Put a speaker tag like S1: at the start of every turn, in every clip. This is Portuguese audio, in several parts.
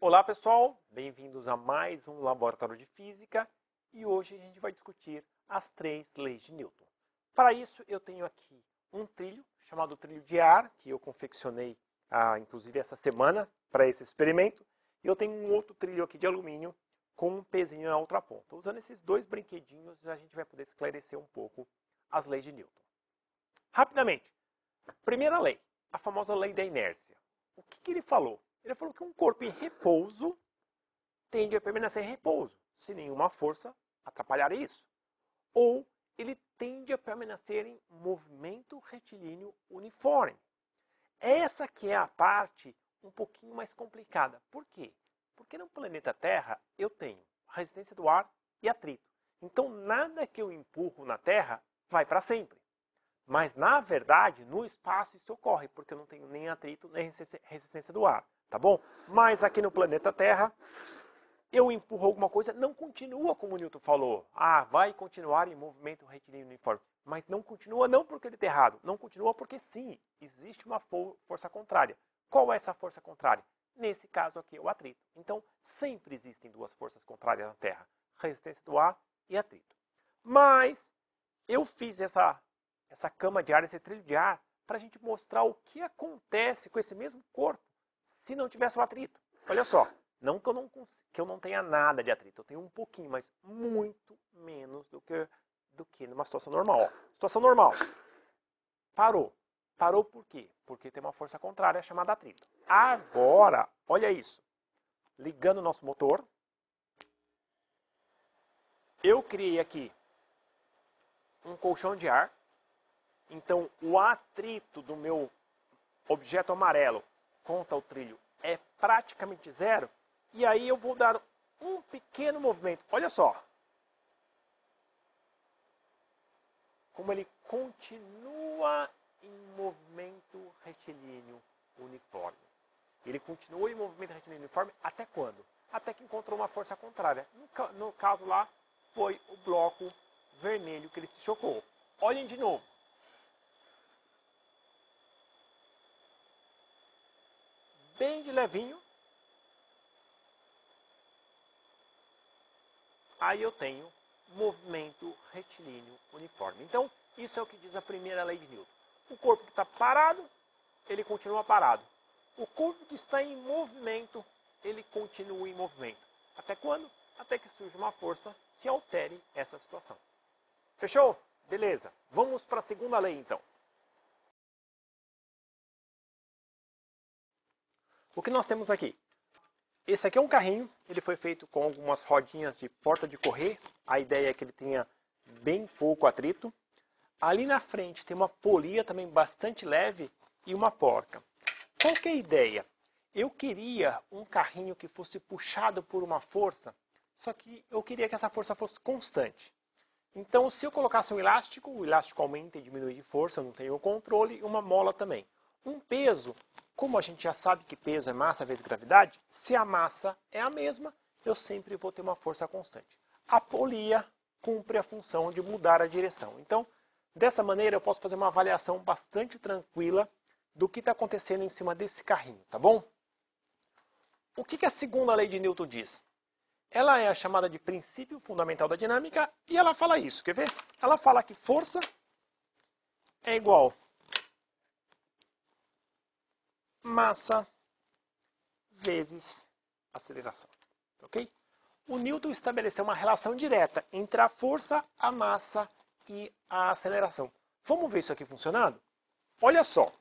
S1: Olá pessoal, bem-vindos a mais um Laboratório de Física e hoje a gente vai discutir as três leis de Newton. Para isso eu tenho aqui um trilho chamado trilho de ar, que eu confeccionei inclusive essa semana para esse experimento, e eu tenho um outro trilho aqui de alumínio com um pezinho na outra ponta. Usando esses dois brinquedinhos a gente vai poder esclarecer um pouco as leis de Newton. Rapidamente, primeira lei, a famosa lei da inércia. O que ele falou? Ele falou que um corpo em repouso tende a permanecer em repouso, se nenhuma força atrapalhar isso. Ou ele tende a permanecer em movimento retilíneo uniforme. Essa que é a parte um pouquinho mais complicada. Por quê? Porque no planeta Terra eu tenho a resistência do ar e atrito. Então nada que eu empurro na Terra vai para sempre. Mas, na verdade, no espaço isso ocorre, porque eu não tenho nem atrito nem resistência do ar, tá bom? Mas aqui no planeta Terra, eu empurro alguma coisa, não continua como o Newton falou. Vai continuar em movimento retilíneo uniforme. Mas não continua não porque ele está errado, não continua porque sim, existe uma força contrária. Qual é essa força contrária? Nesse caso aqui, o atrito. Então, sempre existem duas forças contrárias na Terra, resistência do ar e atrito. Mas, eu fiz essa cama de ar, esse trilho de ar, para a gente mostrar o que acontece com esse mesmo corpo se não tivesse o atrito. Olha só, não que eu não tenha nada de atrito, eu tenho um pouquinho, mas muito menos do que numa situação normal. Ó, situação normal, parou. Parou por quê? Porque tem uma força contrária chamada atrito. Agora, olha isso, ligando o nosso motor, eu criei aqui um colchão de ar. Então, o atrito do meu objeto amarelo contra o trilho é praticamente zero. E aí eu vou dar um pequeno movimento. Olha só. Como ele continua em movimento retilíneo uniforme. Ele continua em movimento retilíneo uniforme até quando? Até que encontrou uma força contrária. No caso lá, foi o bloco vermelho que ele se chocou. Olhem de novo. Bem de levinho. Aí eu tenho movimento retilíneo uniforme. Então, isso é o que diz a primeira lei de Newton. O corpo que está parado, ele continua parado. O corpo que está em movimento, ele continua em movimento. Até quando? Até que surja uma força que altere essa situação. Fechou? Beleza. Vamos para a segunda lei, então. O que nós temos aqui? Esse aqui é um carrinho, ele foi feito com algumas rodinhas de porta de correr. A ideia é que ele tenha bem pouco atrito. Ali na frente tem uma polia também bastante leve e uma porca. Qual que é a ideia? Eu queria um carrinho que fosse puxado por uma força, só que eu queria que essa força fosse constante. Então, se eu colocasse o elástico aumenta e diminui de força, eu não tenho o controle, e uma mola também. Um peso, como a gente já sabe que peso é massa vezes gravidade, se a massa é a mesma, eu sempre vou ter uma força constante. A polia cumpre a função de mudar a direção. Então, dessa maneira, eu posso fazer uma avaliação bastante tranquila do que está acontecendo em cima desse carrinho, tá bom? O que a segunda lei de Newton diz? Ela é a chamada de princípio fundamental da dinâmica e ela fala isso, quer ver? Ela fala que força é igual massa vezes aceleração, ok? O Newton estabeleceu uma relação direta entre a força, a massa e a aceleração. Vamos ver isso aqui funcionando? Olha só.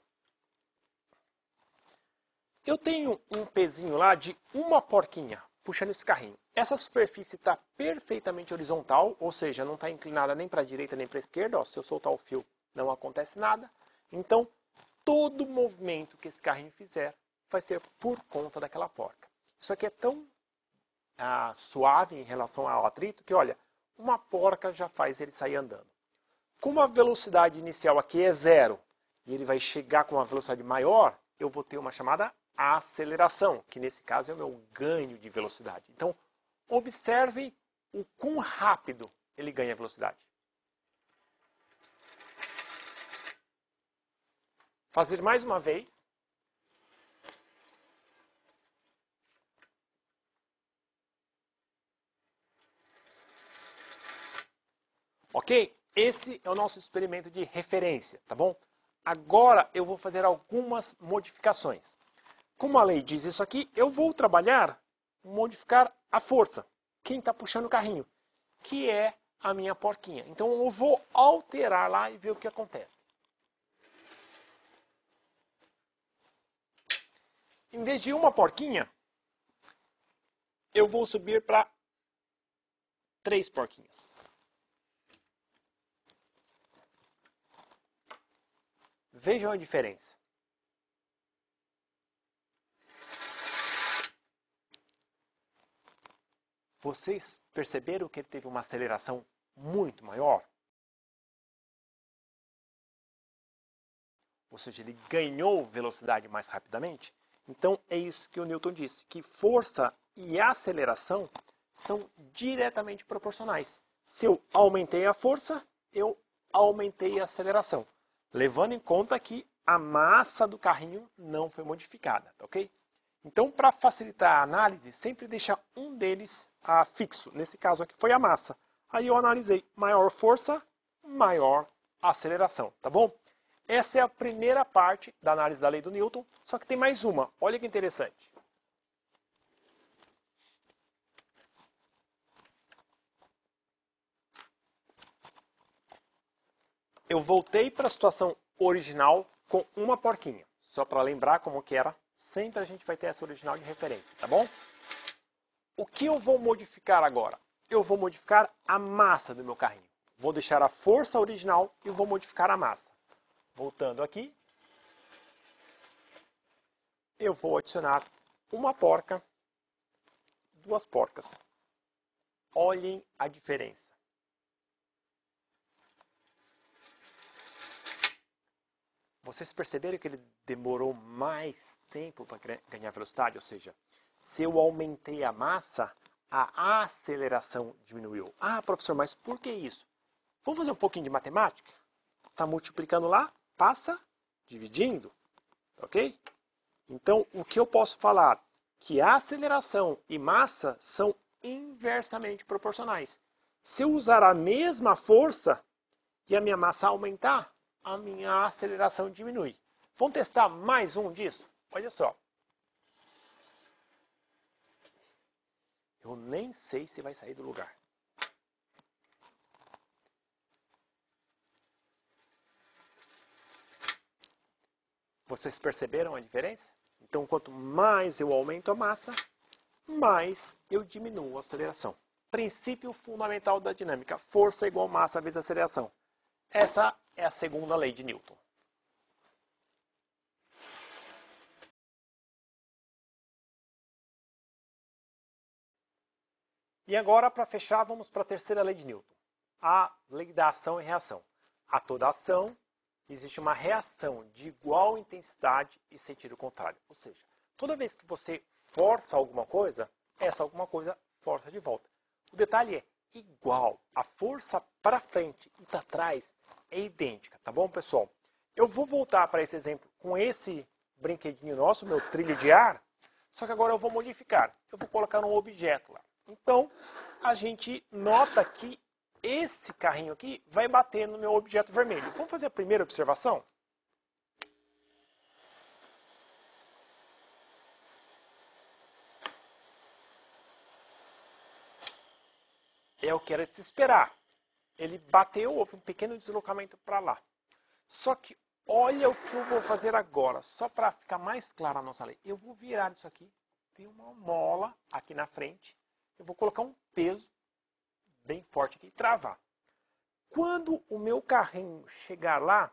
S1: Eu tenho um pezinho lá de uma porquinha puxando esse carrinho. Essa superfície está perfeitamente horizontal, ou seja, não está inclinada nem para a direita nem para a esquerda. Ó, se eu soltar o fio, não acontece nada. Então, todo movimento que esse carrinho fizer vai ser por conta daquela porca. Isso aqui é tão suave em relação ao atrito que, olha, uma porca já faz ele sair andando. Como a velocidade inicial aqui é zero e ele vai chegar com uma velocidade maior, eu vou ter uma chamada aceleração, que nesse caso é o meu ganho de velocidade. Então, observe o quão rápido ele ganha velocidade. Fazer mais uma vez. Ok? Esse é o nosso experimento de referência, tá bom? Agora eu vou fazer algumas modificações. Como a lei diz isso aqui, eu vou modificar a força. Quem está puxando o carrinho? Que é a minha porquinha. Então eu vou alterar lá e ver o que acontece. Em vez de uma porquinha, eu vou subir para 3 porquinhas. Vejam a diferença. Vocês perceberam que ele teve uma aceleração muito maior? Ou seja, ele ganhou velocidade mais rapidamente? Então é isso que o Newton disse, que força e aceleração são diretamente proporcionais. Se eu aumentei a força, eu aumentei a aceleração. Levando em conta que a massa do carrinho não foi modificada, tá ok? Então, para facilitar a análise, sempre deixa um deles fixo. Nesse caso aqui foi a massa. Aí eu analisei maior força, maior aceleração, tá bom? Essa é a primeira parte da análise da lei do Newton, só que tem mais uma. Olha que interessante. Eu voltei para a situação original com uma porquinha. Só para lembrar como que era, sempre a gente vai ter essa original de referência, tá bom? O que eu vou modificar agora? Eu vou modificar a massa do meu carrinho. Vou deixar a força original e vou modificar a massa. Voltando aqui, eu vou adicionar uma porca, 2 porcas. Olhem a diferença. Vocês perceberam que ele demorou mais tempo para ganhar velocidade? Ou seja, se eu aumentei a massa, a aceleração diminuiu. Ah, professor, mas por que isso? Vamos fazer um pouquinho de matemática? Está multiplicando lá, passa dividindo, ok? Então, o que eu posso falar? Que a aceleração e massa são inversamente proporcionais. Se eu usar a mesma força e a minha massa aumentar, a minha aceleração diminui. Vamos testar mais um disso? Olha só. Eu nem sei se vai sair do lugar. Vocês perceberam a diferença? Então, quanto mais eu aumento a massa, mais eu diminuo a aceleração. Princípio fundamental da dinâmica. Força igual massa vezes aceleração. Essa é a segunda lei de Newton. E agora, para fechar, vamos para a terceira lei de Newton. A lei da ação e reação. A toda ação existe uma reação de igual intensidade e sentido contrário. Ou seja, toda vez que você força alguma coisa, essa alguma coisa força de volta. O detalhe é igual. A força para frente e para trás é idêntica, tá bom, pessoal? Eu vou voltar para esse exemplo com esse brinquedinho nosso, meu trilho de ar, só que agora eu vou modificar. Eu vou colocar um objeto lá. Então, a gente nota que esse carrinho aqui vai bater no meu objeto vermelho. Vamos fazer a primeira observação? É o que era de se esperar. Ele bateu, houve um pequeno deslocamento para lá. Só que olha o que eu vou fazer agora, só para ficar mais clara a nossa lei. Eu vou virar isso aqui, tem uma mola aqui na frente. Eu vou colocar um peso bem forte aqui e travar. Quando o meu carrinho chegar lá,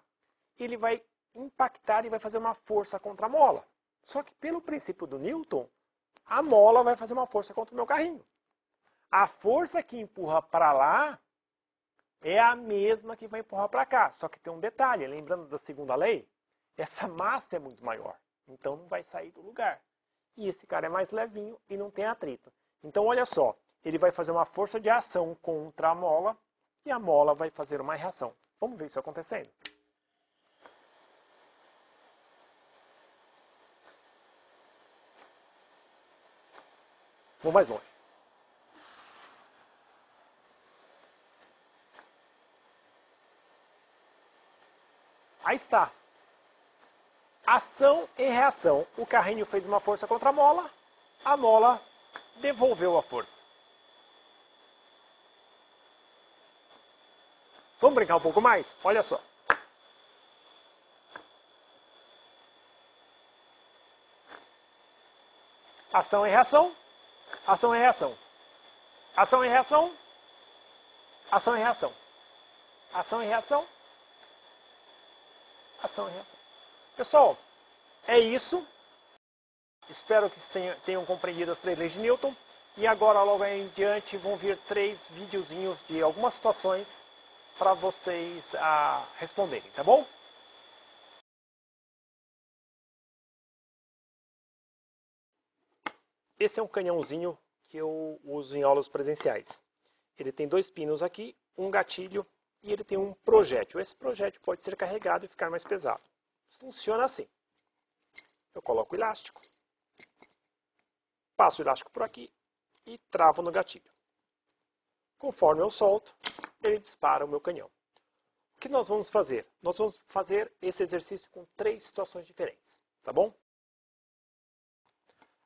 S1: ele vai impactar e vai fazer uma força contra a mola. Só que pelo princípio do Newton, a mola vai fazer uma força contra o meu carrinho. A força que empurra para lá é a mesma que vai empurrar para cá. Só que tem um detalhe, lembrando da segunda lei, essa massa é muito maior. Então não vai sair do lugar. E esse cara é mais levinho e não tem atrito. Então olha só, ele vai fazer uma força de ação contra a mola e a mola vai fazer uma reação. Vamos ver isso acontecendo. Vou mais longe. Aí está. Ação e reação. O carrinho fez uma força contra a mola devolveu a força. Vamos brincar um pouco mais? Olha só. Ação e reação. Ação e reação. Ação e reação. Ação e reação. Ação e reação. Ação e reação. Pessoal, é isso. Espero que tenham compreendido as 3 leis de Newton. E agora, logo em diante, vão vir 3 videozinhos de algumas situações para vocês responderem, tá bom? Esse é um canhãozinho que eu uso em aulas presenciais. Ele tem 2 pinos aqui, um gatilho e ele tem um projétil. Esse projétil pode ser carregado e ficar mais pesado. Funciona assim. Eu coloco o elástico, passo o elástico por aqui e travo no gatilho. Conforme eu solto, ele dispara o meu canhão. O que nós vamos fazer? Nós vamos fazer esse exercício com 3 situações diferentes, tá bom?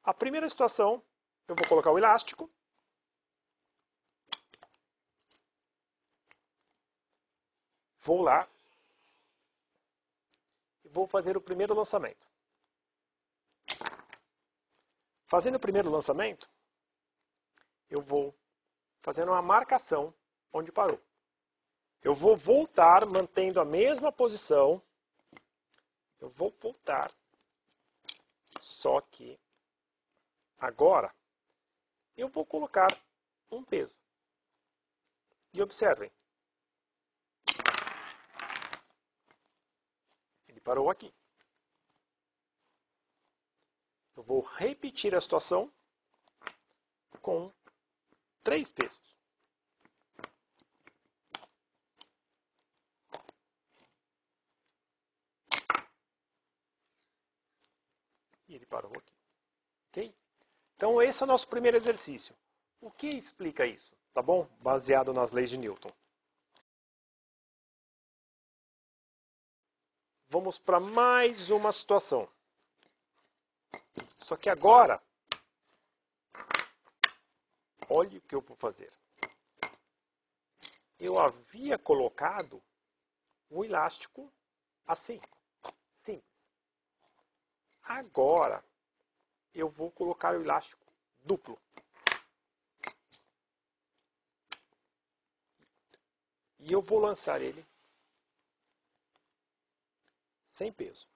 S1: A primeira situação, eu vou colocar o elástico. Vou lá e vou fazer o primeiro lançamento. Fazendo o primeiro lançamento, eu vou fazendo uma marcação onde parou. Eu vou voltar mantendo a mesma posição. Eu vou voltar. Só que agora eu vou colocar um peso. E observem. Ele parou aqui. Eu vou repetir a situação com 3 pesos. E ele parou aqui. Ok? Então esse é o nosso primeiro exercício. O que explica isso? Tá bom? Baseado nas leis de Newton. Vamos para mais uma situação. Só que agora, olha o que eu vou fazer. Eu havia colocado o elástico assim, simples. Agora, eu vou colocar o elástico duplo. E eu vou lançar ele sem peso.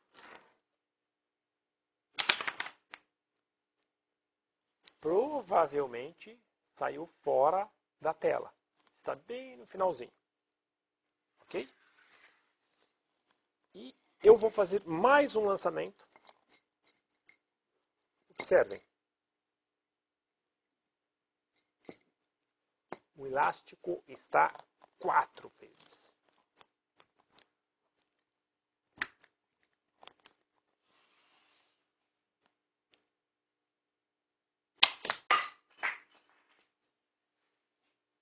S1: Provavelmente saiu fora da tela. Está bem no finalzinho. Ok? E eu vou fazer mais um lançamento. Observem. O elástico está 4 vezes.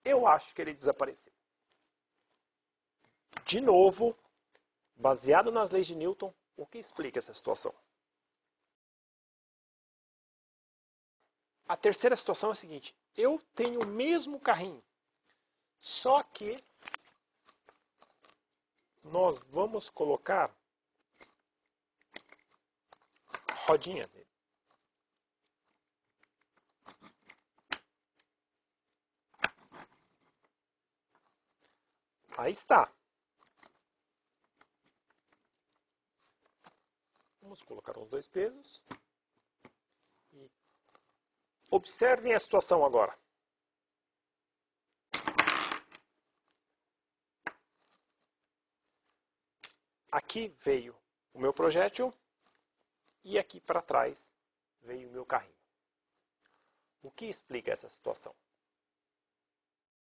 S1: Eu acho que ele desapareceu. De novo, baseado nas leis de Newton, o que explica essa situação? A terceira situação é a seguinte. Eu tenho o mesmo carrinho, só que nós vamos colocar rodinha nele. Aí está. Vamos colocar os 2 pesos. E observem a situação agora. Aqui veio o meu projétil e aqui para trás veio o meu carrinho. O que explica essa situação?